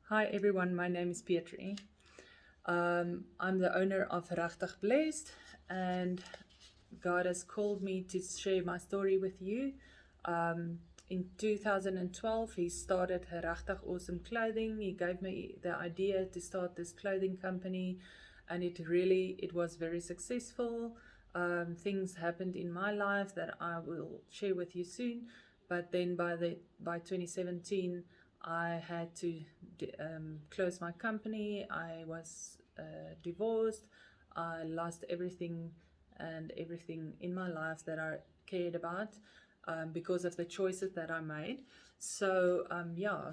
Hi everyone, my name is Petri. I'm the owner of RegtigBlessed, and God has called me to share my story with you. In 2012, He started Regtig Awesome Clothing. He gave me the idea to start this clothing company, and it was very successful. Things happened in my life that I will share with you soon. But then by 2017, I had to close my company. I was divorced. I lost everything and everything in my life that I cared about because of the choices that I made. So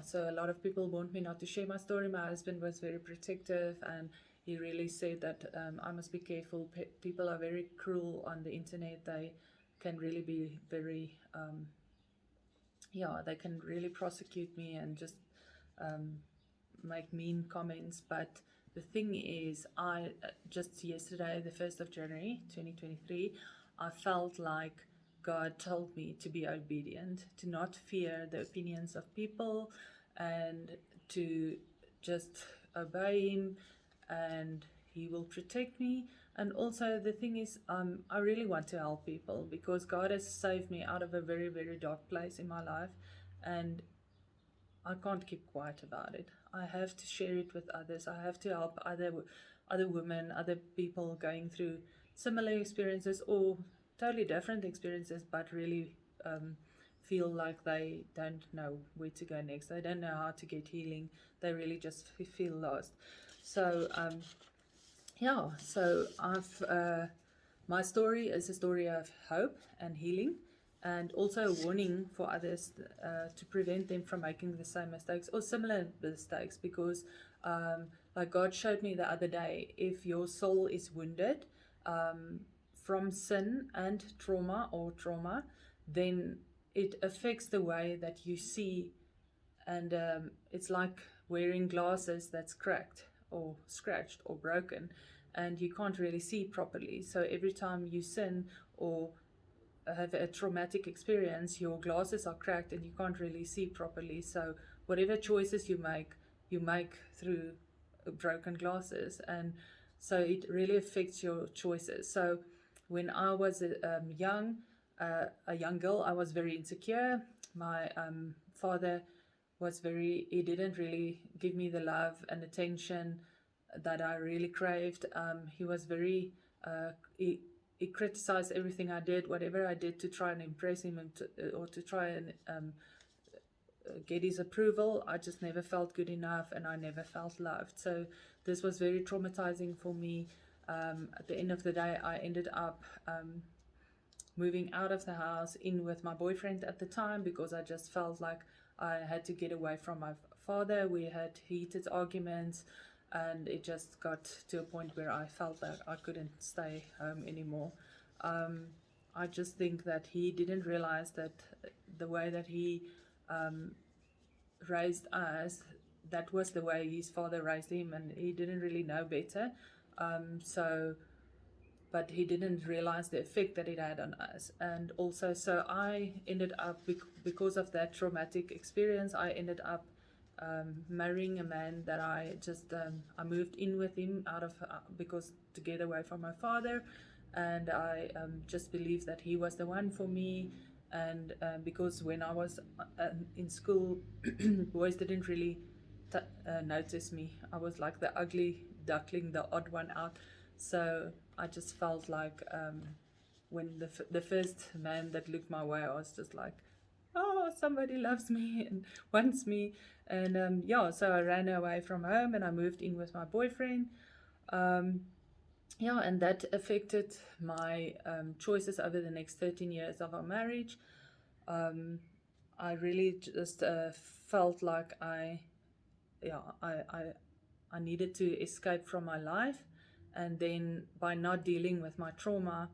so a lot of people want me not to share my story. My husband was very protective, and he really said that I must be careful. People are very cruel on the internet. They can really be very they can really prosecute me and just make mean comments. But the thing is, I just yesterday, the 1st of January 2023, I felt like God told me to be obedient, to not fear the opinions of people, and to just obey Him, and He will protect me. And also, the thing is, I really want to help people because God has saved me out of a very, very dark place in my life, and I can't keep quiet about it. I have to share it with others. I have to help other women, other people going through similar experiences or totally different experiences, but really feel like they don't know where to go next. They don't know how to get healing. They really just feel lost. So my story is a story of hope and healing, and also a warning for others to prevent them from making the same mistakes or similar mistakes. Because, like God showed me the other day, if your soul is wounded from sin and trauma, then it affects the way that you see, and it's like wearing glasses that's cracked or scratched or broken, and you can't really see properly. So every time you sin or have a traumatic experience, your glasses are cracked and you can't really see properly. So whatever choices you make through broken glasses, and so it really affects your choices. So when I was a young girl, I was very insecure. My father he didn't really give me the love and attention that I really craved. He was very, he criticized everything I did, whatever I did to try and impress him or to try and get his approval. I just never felt good enough, and I never felt loved. So this was very traumatizing for me. At the end of the day, I ended up moving out of the house in with my boyfriend at the time because I just felt like I had to get away from my father. We had heated arguments, and it just got to a point where I felt that I couldn't stay home anymore. I just think that he didn't realize that the way that he raised us, that was the way his father raised him, and he didn't really know better. But he didn't realize the effect that it had on us. And also, so I ended up, because of that traumatic experience, I ended up marrying a man that I moved in with him because to get away from my father. And I just believed that he was the one for me. And because when I was in school, boys didn't really notice me. I was like the ugly duckling, the odd one out. So I just felt like when the first man that looked my way, I was just like, oh, somebody loves me and wants me. And so I ran away from home and I moved in with my boyfriend. And that affected my choices over the next 13 years of our marriage. I really just felt like I needed to escape from my life. And then by not dealing with my trauma,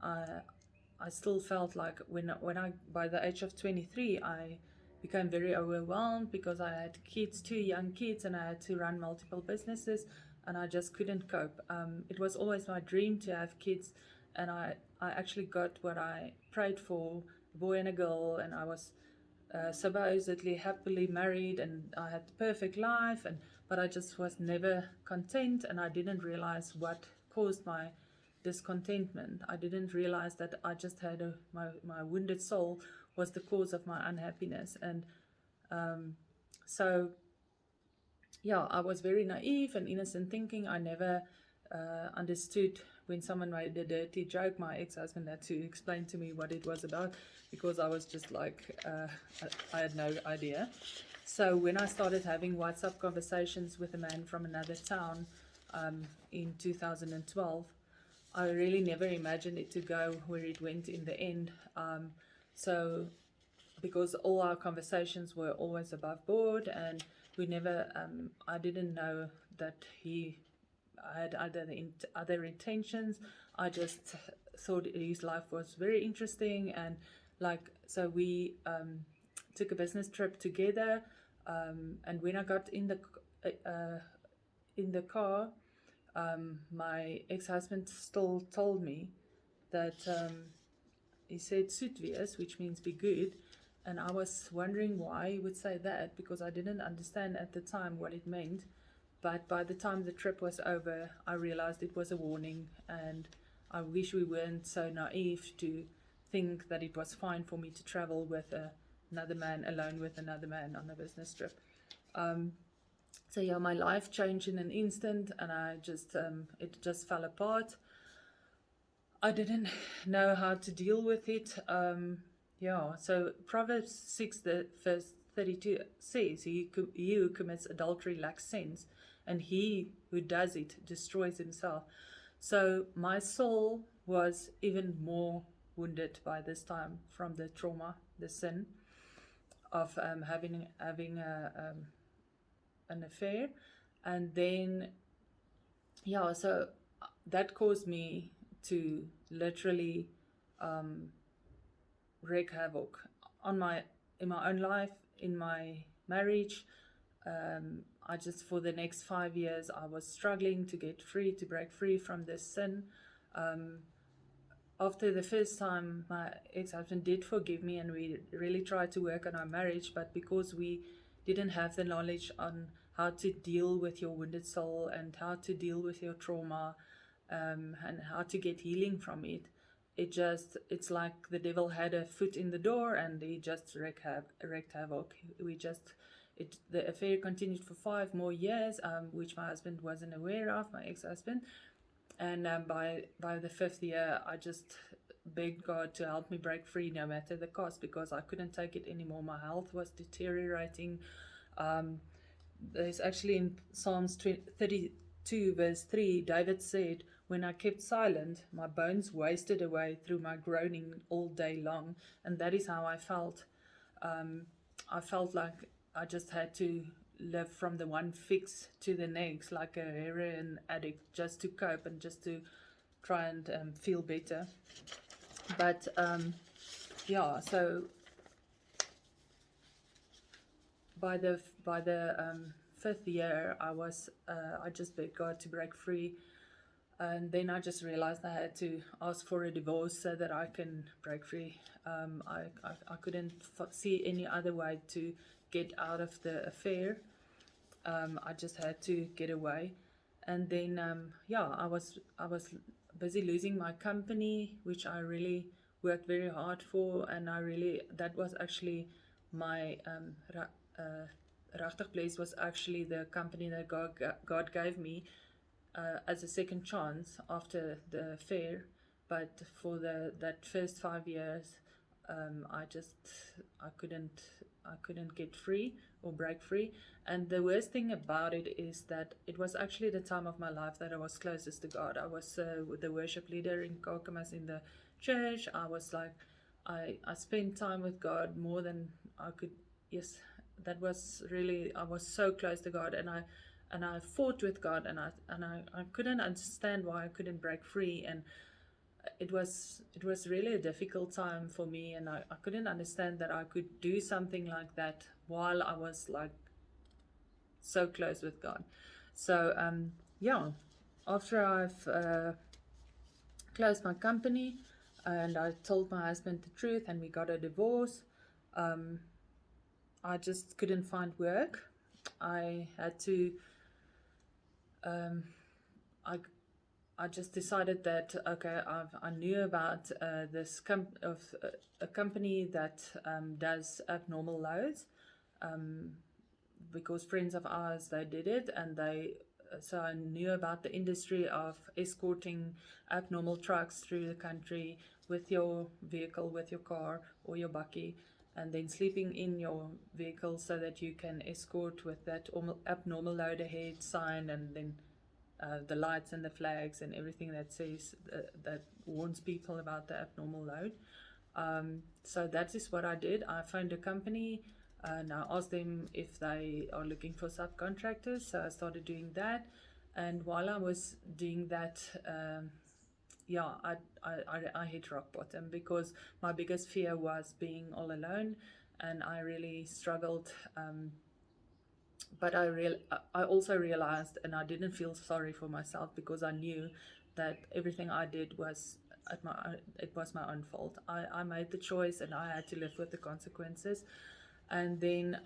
I still felt like when I by the age of 23, I became very overwhelmed because I had kids, 2 young kids, and I had to run multiple businesses, and I just couldn't cope. It was always my dream to have kids, and I actually got what I prayed for, a boy and a girl, and I was supposedly happily married, and I had the perfect life, but I just was never content, and I didn't realize what caused my discontentment. I didn't realize that I just had my wounded soul was the cause of my unhappiness. And so yeah, I was very naive and innocent thinking. I never understood when someone made a dirty joke. My ex-husband had to explain to me what it was about, because I was just like, I had no idea. So when I started having WhatsApp conversations with a man from another town in 2012, I really never imagined it to go where it went in the end. So because all our conversations were always above board, and we never, I didn't know that he had other intentions. I just thought his life was very interesting, and so we took a business trip together, and when I got in the car, my ex-husband still told me that he said "soet wees," which means be good. And I was wondering why he would say that, because I didn't understand at the time what it meant. But by the time the trip was over, I realized it was a warning, and I wish we weren't so naive to think that it was fine for me to travel with another man, alone with another man on a business trip. So yeah, my life changed in an instant, and it just fell apart. I didn't know how to deal with it. So Proverbs 6, the verse 32 says, he who commits adultery lacks sense, and he who does it destroys himself. So my soul was even more wounded by this time from the trauma, the sin of having an affair. And then, so that caused me to literally wreak havoc in my own life, in my marriage. I just, for the next 5 years, I was struggling to break free from this sin. After the first time, my ex-husband did forgive me, and we really tried to work on our marriage, but because we didn't have the knowledge on how to deal with your wounded soul, and how to deal with your trauma, and how to get healing from it, it's like the devil had a foot in the door, and he just wreaked havoc. The affair continued for 5 more years, which my husband wasn't aware of, my ex-husband. And by the 5th year, I just begged God to help me break free, no matter the cost, because I couldn't take it anymore. My health was deteriorating. There's actually in Psalms 32 verse 3, David said, "When I kept silent, my bones wasted away through my groaning all day long." And that is how I felt. I felt like I just had to live from the one fix to the next, like a heroin addict, just to cope and just to try and feel better. But so by the 5th year, I just begged God to break free. And then I just realized I had to ask for a divorce so that I can break free. I couldn't see any other way to get out of the affair. I just had to get away. And then I was busy losing my company, which I really worked very hard for, and that was actually my RegtigBlessed was actually the company that God gave me as a second chance after the affair. But for that first 5 years, I couldn't get free or break free. And the worst thing about it is that it was actually the time of my life that I was closest to God. I was the worship leader in Kakamas in the church. I was like, I spent time with God more than I could. Yes, that was really, I was so close to God, and I fought with God, and I couldn't understand why I couldn't break free. And it was really a difficult time for me, and I couldn't understand that I could do something like that while I was like so close with God. So after I've closed my company and I told my husband the truth, and we got a divorce, I just couldn't find work. I had to, I I just decided that, okay, I knew about this a company that does abnormal loads, because friends of ours, they did it, and so I knew about the industry of escorting abnormal trucks through the country with your vehicle, with your car or your bakkie, and then sleeping in your vehicle so that you can escort with that abnormal load ahead sign, and then the lights and the flags and everything that says that warns people about the abnormal load. So that is what I did. I found a company and I asked them if they are looking for subcontractors. So I started doing that, and while I was doing that, I hit rock bottom, because my biggest fear was being all alone, and I really struggled. But I also realized, and I didn't feel sorry for myself, because I knew that everything I did was it was my own fault. I made the choice, and I had to live with the consequences. And then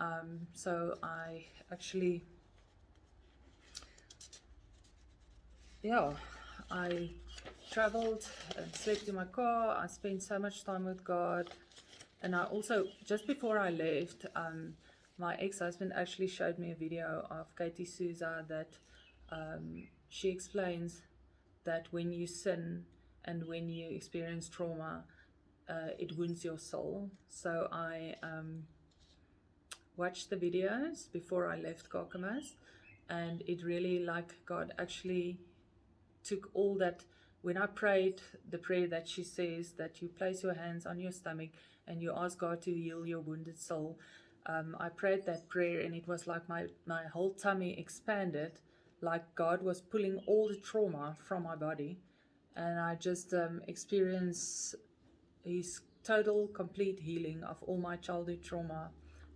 so I actually, I traveled and slept in my car. I spent so much time with God. And I also, just before I left, my ex-husband actually showed me a video of Katie Souza that she explains that when you sin and when you experience trauma, it wounds your soul. So I watched the videos before I left Kakamas, and it really, like, God actually took all that. When I prayed the prayer that she says, that you place your hands on your stomach and you ask God to heal your wounded soul, I prayed that prayer, and it was like my whole tummy expanded, like God was pulling all the trauma from my body, and I just experienced His total, complete healing of all my childhood trauma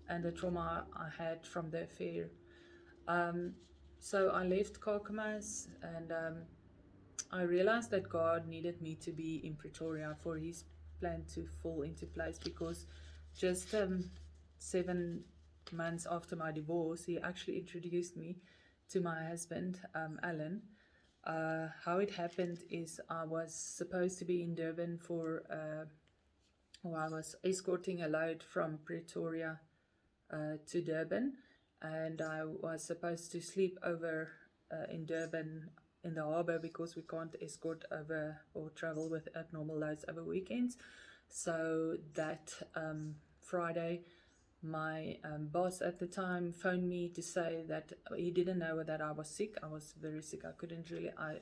and the trauma I had from the affair. So I left Kakamas, and I realized that God needed me to be in Pretoria for His plan to fall into place, because just 7 months after my divorce, He actually introduced me to my husband, Alan. How it happened is, I was supposed to be in Durban I was escorting a load from Pretoria to Durban, and I was supposed to sleep over in Durban in the harbour, because we can't escort over or travel with abnormal loads over weekends. So that Friday, my boss at the time phoned me to say that he didn't know that I was sick. I was very sick. I couldn't really, I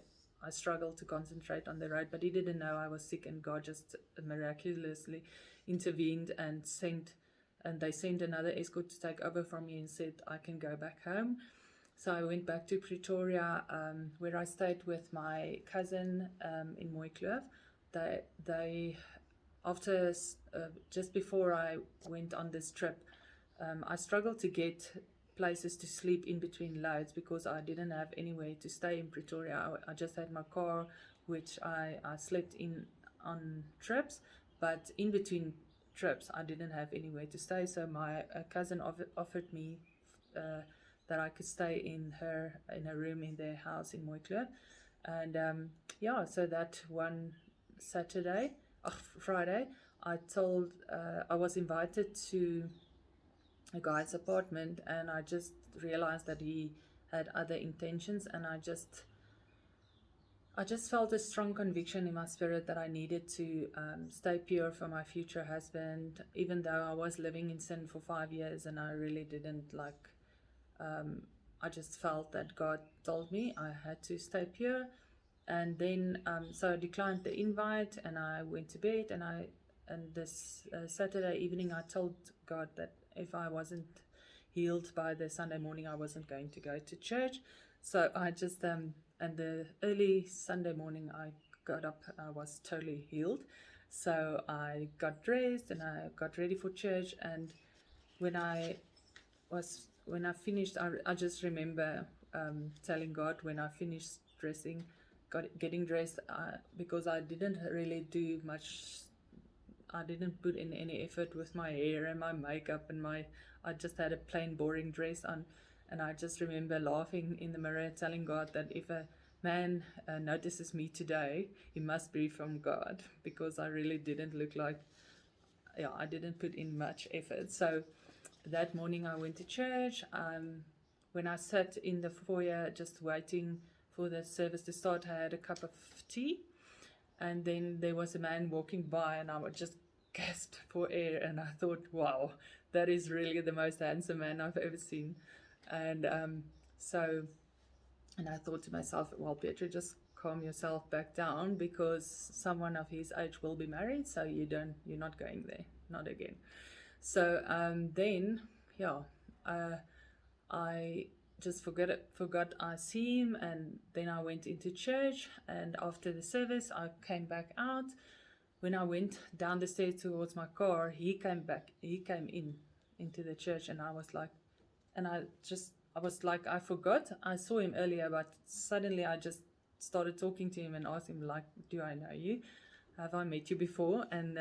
struggled to concentrate on the road, but he didn't know I was sick, and God just miraculously intervened and they sent another escort to take over from me and said I can go back home. So I went back to Pretoria, where I stayed with my cousin in Mooikloof. They after just before I went on this trip, I struggled to get places to sleep in between loads, because I didn't have anywhere to stay in Pretoria. I just had my car, which I slept in on trips, but in between trips I didn't have anywhere to stay. So my cousin offered me that I could stay in a room in their house in Mooikloof. And so that one Friday, I was invited to a guy's apartment, and I just realized that he had other intentions, and I just felt a strong conviction in my spirit that I needed to stay pure for my future husband, even though I was living in sin for 5 years, and I really didn't like. I just felt that God told me I had to stay pure, and then so I declined the invite, and I went to bed, and this Saturday evening I told God that if I wasn't healed by the Sunday morning, I wasn't going to go to church. So I just and the early Sunday morning I got up, I was totally healed. So I got dressed and I got ready for church, and when I finished, I just remember telling God, when I finished getting dressed, because I didn't really do much. I didn't put in any effort with my hair and my makeup and I just had a plain boring dress on, and I just remember laughing in the mirror, telling God that if a man notices me today, he must be from God, because I really didn't look like, I didn't put in much effort. So that morning I went to church. When I sat in the foyer just waiting for the service to start, I had a cup of tea, and then there was a man walking by, and I would just gasped for air, and I thought, wow, that is really the most handsome man I've ever seen. And and I thought to myself, well, Petra, just calm yourself back down, because someone of his age will be married, so you're not going there, not again. So I just forgot I see him, and then I went into church, and after the service I came back out. When I went down the stairs towards my car, he came into the church, and I was like, I forgot I saw him earlier, but suddenly I just started talking to him and asked him, like, do I know you? Have I met you before? And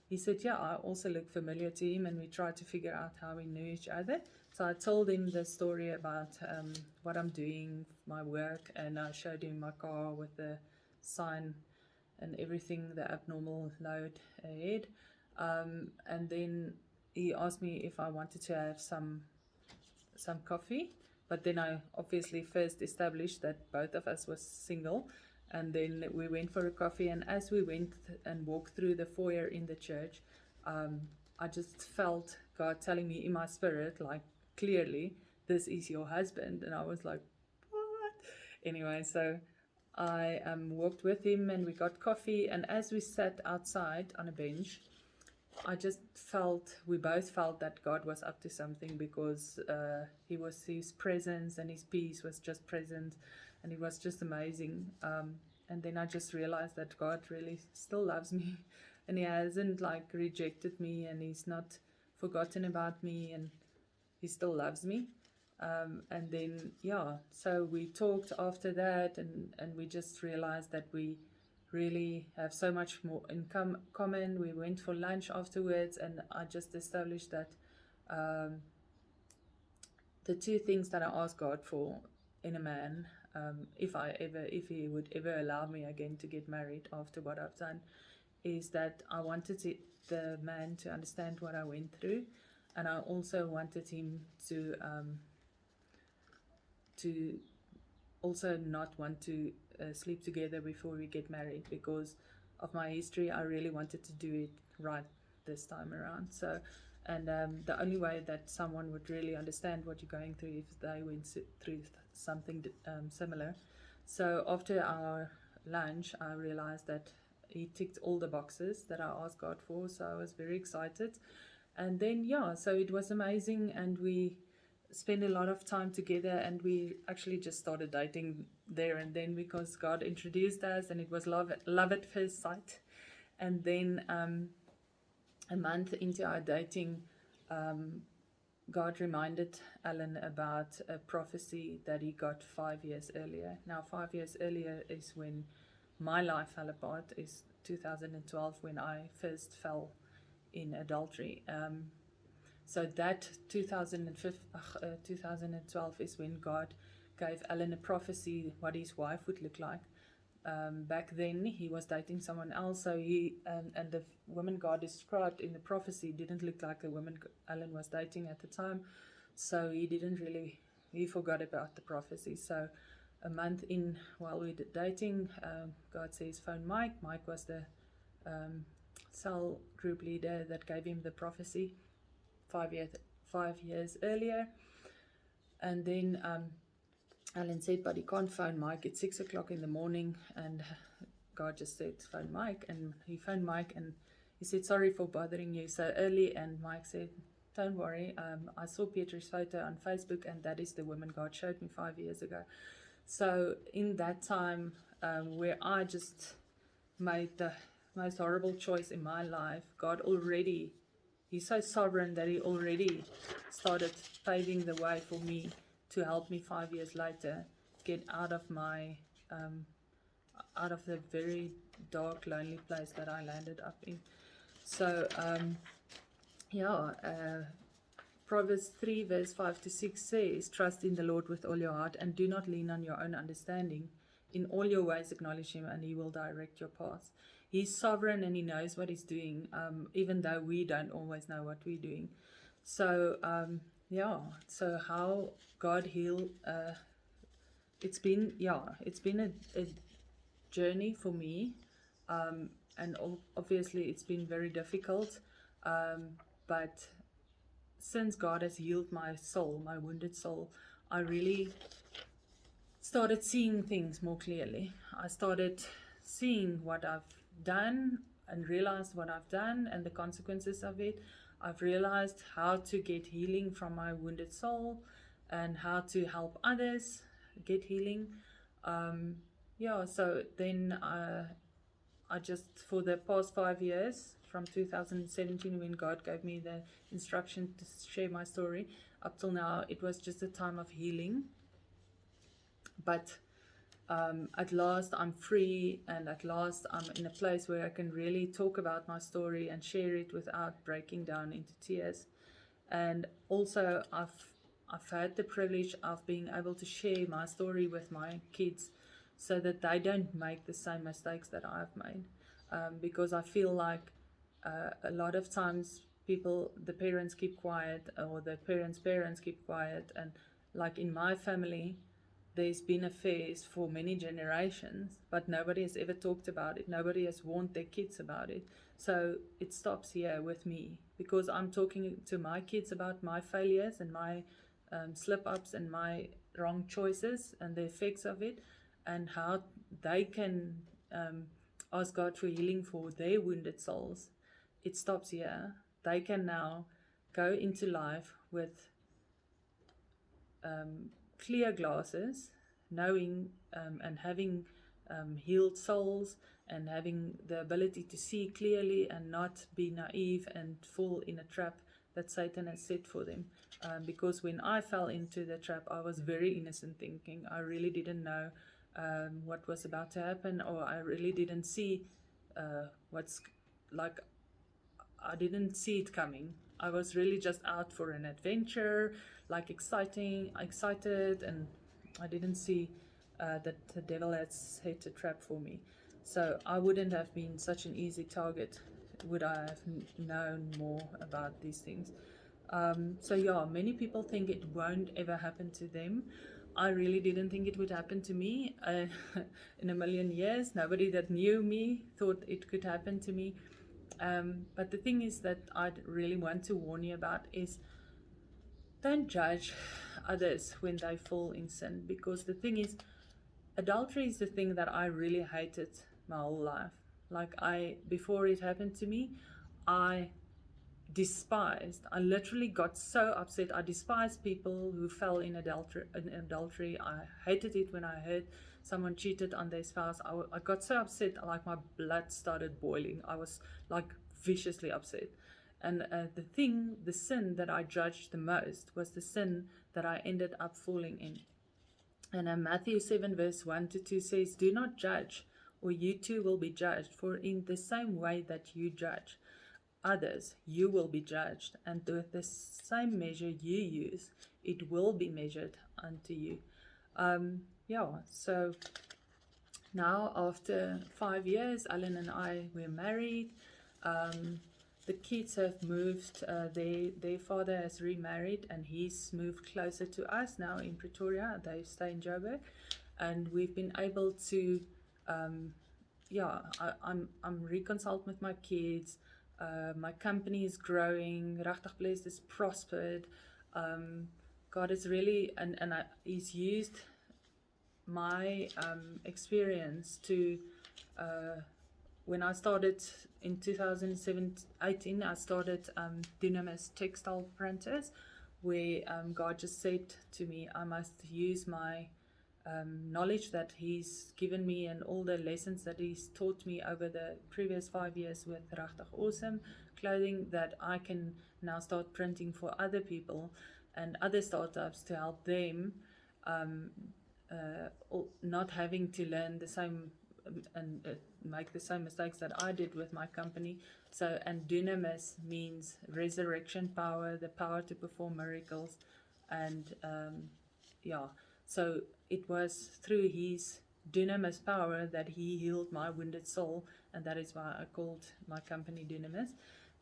he said, yeah, I also look familiar to him, and we tried to figure out how we knew each other. So I told him the story about what I'm doing, my work, and I showed him my car with the sign and everything, the abnormal load ahead. And then he asked me if I wanted to have some coffee, but then I obviously first established that both of us was single, and then we went for a coffee. And as we went and walked through the foyer in the church, I just felt God telling me in my spirit, like, clearly, this is your husband. And I was like, what? Anyway, so I walked with him, and we got coffee, and as we sat outside on a bench, we both felt that God was up to something, because his presence and his peace was just present, and it was just amazing. And then I just realized that God really still loves me, and he hasn't like rejected me, and he's not forgotten about me, and he still loves me. And then, so we talked after that, and we just realized that we really have so much more in common. We went for lunch afterwards, and I just established that the two things that I ask God for in a man, if he would ever allow me again to get married after what I've done, is that I wanted the man to understand what I went through, and I also wanted him to also not want to sleep together before we get married, because of my history. I really wanted to do it right this time around. So, and the only way that someone would really understand what you're going through if they went through something similar. So after our lunch, I realized that he ticked all the boxes that I asked God for, so I was very excited. And then so it was amazing, and we spent a lot of time together, and we actually just started dating there and then, because God introduced us, and it was love at first sight. And then a month into our dating, God reminded Alan about a prophecy that he got 5 years earlier. Now 5 years earlier is when my life fell apart, is 2012, when I first fell in adultery. So that 2012 is when God gave Alan a prophecy what his wife would look like. Back then he was dating someone else, so he and the woman God described in the prophecy didn't look like the woman Alan was dating at the time. So he forgot about the prophecy. So a month in, while we were dating, God says, phone Mike. Mike was the cell group leader that gave him the prophecy 5 years earlier. And then Alan said, but he can't phone Mike, it's 6 o'clock in the morning. And God just said, phone Mike. And he phoned Mike, and he said, sorry for bothering you so early. And Mike said, don't worry, I saw Petra's photo on Facebook, and that is the woman God showed me 5 years ago. So in that time, where I just made the most horrible choice in my life, God already, he's so sovereign that he already started paving the way for me to help me 5 years later get out of my out of the very dark, lonely place that I landed up in. So, Proverbs 3 verse 5 to 6 says, trust in the Lord with all your heart and do not lean on your own understanding. In all your ways acknowledge him and he will direct your paths. He's sovereign and he knows what he's doing, even though we don't always know what we're doing. So, so how God healed, it's been a journey for me, and obviously it's been very difficult, but since God has healed my soul, my wounded soul, I really started seeing things more clearly. I started seeing what I've done and realized what I've done and the consequences of it. I've realized how to get healing from my wounded soul and how to help others get healing. So then I just, for the past 5 years, from 2017 when God gave me the instruction to share my story, up till now, it was just a time of healing. But at last I'm free, and at last I'm in a place where I can really talk about my story and share it without breaking down into tears. And also I've had the privilege of being able to share my story with my kids so that they don't make the same mistakes that I've made. Because I feel like a lot of times the parents keep quiet, or the parents keep quiet. And like in my family, there's been affairs for many generations, but nobody has ever talked about it. Nobody has warned their kids about it. So it stops here with me, because I'm talking to my kids about my failures and my slip-ups and my wrong choices and the effects of it, and how they can ask God for healing for their wounded souls. It stops here. They can now go into life with clear glasses, knowing and having healed souls, and having the ability to see clearly and not be naive and fall in a trap that Satan has set for them. Because when I fell into the trap, I was very innocent thinking. I really didn't know what was about to happen, or I really didn't see I didn't see it coming. I was really just out for an adventure, like excited, and I didn't see that the devil had set a trap for me. So I wouldn't have been such an easy target would I have known more about these things. Many people think it won't ever happen to them. I really didn't think it would happen to me. In a million years, nobody that knew me thought it could happen to me. But the thing is that I'd really want to warn you about is, don't judge others when they fall in sin. Because the thing is, adultery is the thing that I really hated my whole life. Before it happened to me, I literally got so upset. I despised people who fell in adultery. I hated it when I heard someone cheated on their spouse. I got so upset, like my blood started boiling. I was like viciously upset. And the sin that I judged the most was the sin that I ended up falling in. And Matthew 7 verse 1 to 2 says, do not judge, or you too will be judged. For in the same way that you judge others, you will be judged, and with the same measure you use, it will be measured unto you. So now after 5 years, Alan and I were married. The kids have moved. Their father has remarried, and he's moved closer to us now in Pretoria. They stay in Joburg, and we've been able to I'm reconciled with my kids. My company is growing. RegtigBlessed is prospered. God is really, He's used my experience to, when I started in 2018, I started Dunamis Textile Printers, where God just said to me, I must use my knowledge that He's given me and all the lessons that He's taught me over the previous 5 years with Regtig Awesome clothing, that I can now start printing for other people and other startups to help them not having to learn the same and make the same mistakes that I did with my company. So, and dunamis means resurrection power, the power to perform miracles. And so it was through his dunamis power that he healed my wounded soul, and that is why I called my company Dunamis.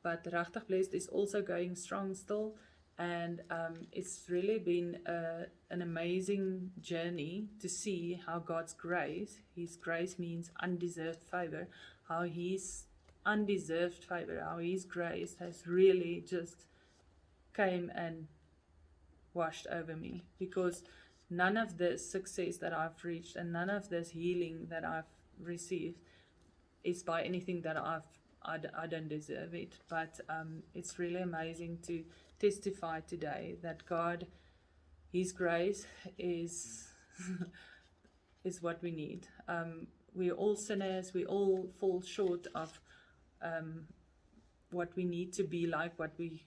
But RegtigBlessed is also going strong still, and it's really been an amazing journey to see how God's grace, his grace means undeserved favor, how his undeserved favor, how his grace has really just came and washed over me, because none of this success that I've reached and none of this healing that I've received is by anything that I don't deserve it. But it's really amazing to testify today that God, his grace is is what we need. We're all sinners, we all fall short of what we need to be like, what we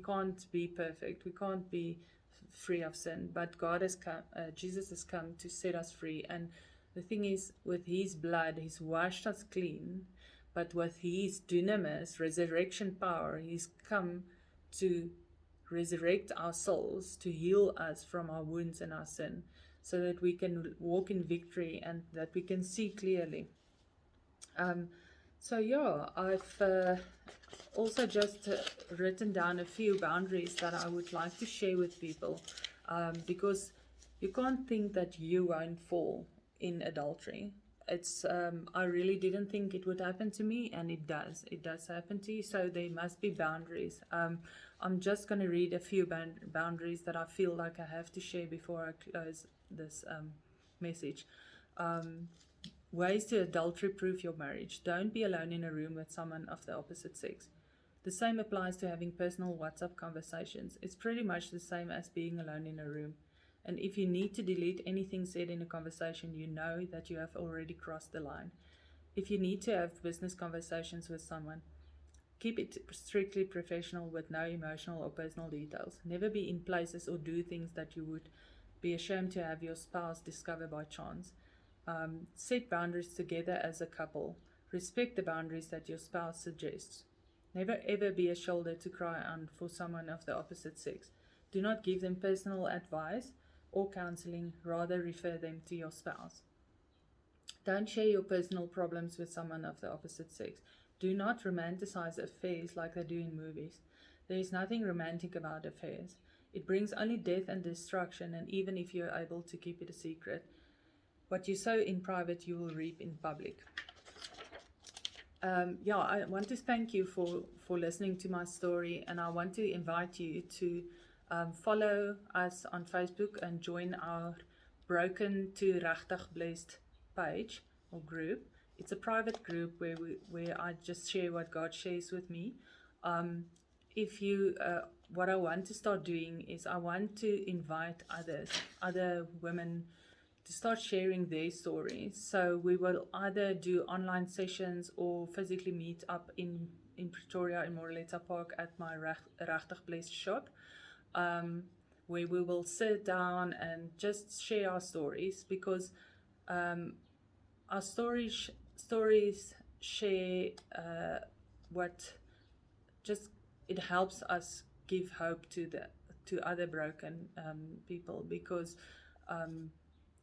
can't be perfect, we can't be free of sin, but God has come, Jesus has come to set us free. And the thing is, with his blood, he's washed us clean, but with his dunamis, resurrection power, he's come to resurrect our souls, to heal us from our wounds and our sin, so that we can walk in victory and that we can see clearly. I've also just written down a few boundaries that I would like to share with people, because you can't think that you won't fall in adultery. It's I really didn't think it would happen to me, and it does happen to you. So there must be boundaries. I'm just going to read a few boundaries that I feel like I have to share before I close this message. Ways to adultery proof your marriage. Don't be alone in a room with someone of the opposite sex. The same applies to having personal WhatsApp conversations. It's pretty much the same as being alone in a room. And if you need to delete anything said in a conversation, you know that you have already crossed the line. If you need to have business conversations with someone, keep it strictly professional with no emotional or personal details. Never be in places or do things that you would be ashamed to have your spouse discover by chance. Set boundaries together as a couple. Respect the boundaries that your spouse suggests. Never ever be a shoulder to cry on for someone of the opposite sex. Do not give them personal advice or counseling, rather refer them to your spouse. Don't share your personal problems with someone of the opposite sex. Do not romanticize affairs like they do in movies. There is nothing romantic about affairs. It brings only death and destruction, and even if you are able to keep it a secret, what you sow in private, you will reap in public. I want to thank you for listening to my story, and I want to invite you to follow us on Facebook and join our Broken to RegtigBlessed page or group. It's a private group where I just share what God shares with me. What I want to start doing is I want to invite other women to start sharing their stories. So we will either do online sessions or physically meet up in Pretoria in Moreletta Park at my RegtigBlessed shop, where we will sit down and just share our stories, because our stories share it helps us give hope to other broken people, because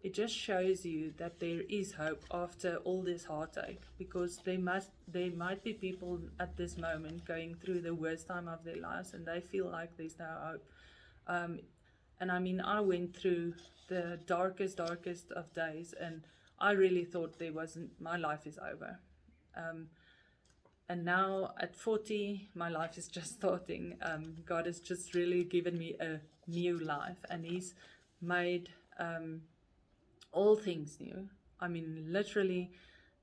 it just shows you that there is hope after all this heartache, because there might be people at this moment going through the worst time of their lives and they feel like there's no hope. And I mean, I went through the darkest of days, and I really thought my life is over. And now at 40, my life is just starting. God has just really given me a new life, and he's made all things new. I mean, literally,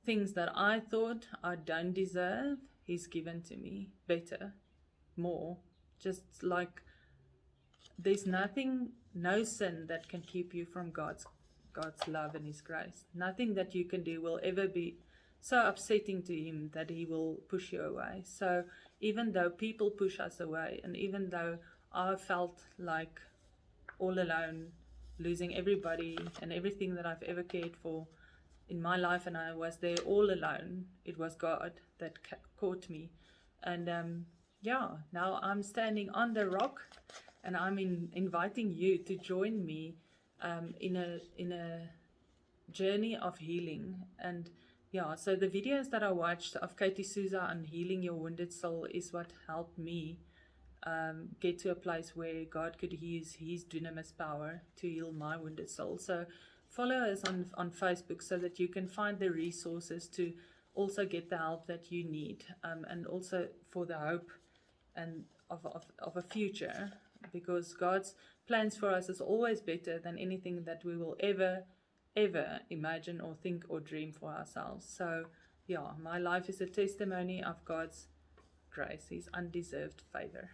things that I thought I don't deserve, he's given to me better, more. Just like there's no sin that can keep you from God's love and his grace. Nothing that you can do will ever be so upsetting to him that he will push you away. So even though people push us away, and even though I felt like all alone, losing everybody and everything that I've ever cared for in my life, and I was there all alone. It was God that caught me. And now I'm standing on the rock, and I'm inviting you to join me in a journey of healing. And so the videos that I watched of Katie Souza on healing your wounded soul is what helped me get to a place where God could use his dunamis power to heal my wounded soul. So follow us on Facebook so that you can find the resources to also get the help that you need, and also for the hope and of a future, because God's plans for us is always better than anything that we will ever imagine or think or dream for ourselves. So my life is a testimony of God's grace, his undeserved favor.